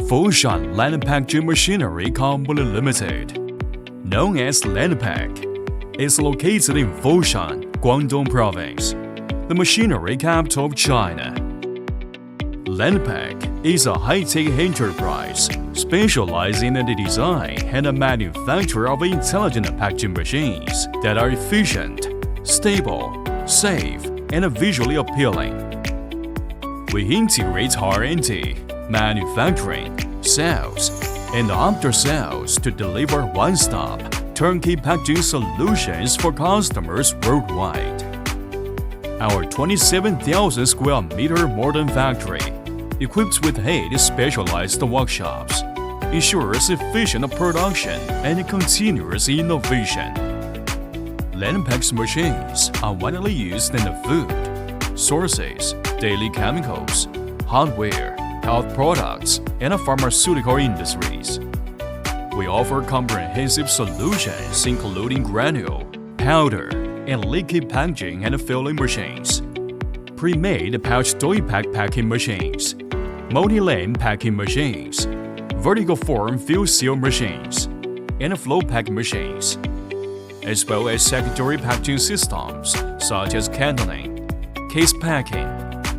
Foshan Landpack Machinery Company Limited, known as Landpack, is located in Foshan, Guangdong Province, the machinery capital of China. Landpack is a high-tech enterprise specializing in the design and the manufacture of intelligent packaging machines that are efficient, stable, safe, and visually appealing. We integrate R&D, manufacturing, sales, and after-sales to deliver one-stop, turnkey packaging solutions for customers worldwide. Our 27,000 square meter modern factory, equipped with 8 specialized workshops, ensures efficient production and continuous innovation. Landpack's machines are widely used in the food, sources, daily chemicals, hardware, health products, and pharmaceutical industries. We offer comprehensive solutions including granule, powder, and liquid packaging and filling machines, Premade Pouch Doypack packing machines, Multilane packing machines, vertical form fill seal machines, and flow pack machines, as well as secondary packaging systems such as canning, case packing,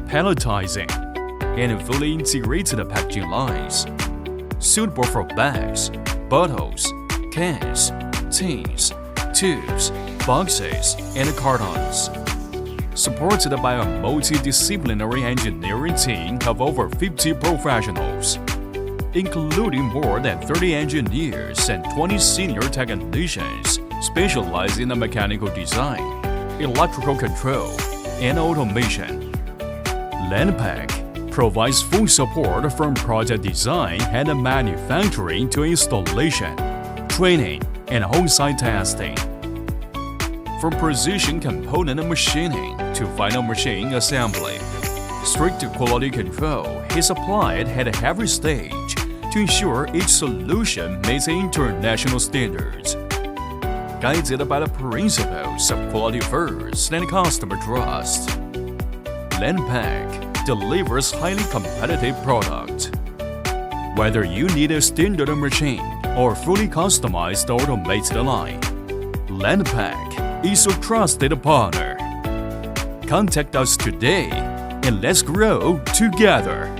palletizing, and fully integrated packaging lines, suitable for bags, bottles, cans, tins, tubes, boxes, and cartons. Supported by a multidisciplinary engineering team of over 50 professionals, including more than 30 engineers and 20 senior technicians specializing in mechanical design, electrical control, and automation. Landpack provides full support from project design and manufacturing to installation, training, and on-site testing. From precision component machining to final machine assembly, strict quality control is applied at every stage to ensure each solution meets international standards. Guided by the principles of quality first and customer trust, Landpack delivers highly competitive product. Whether you need a standard machine or fully customized automated line, Landpack is your trusted partner. Contact us today and let's grow together.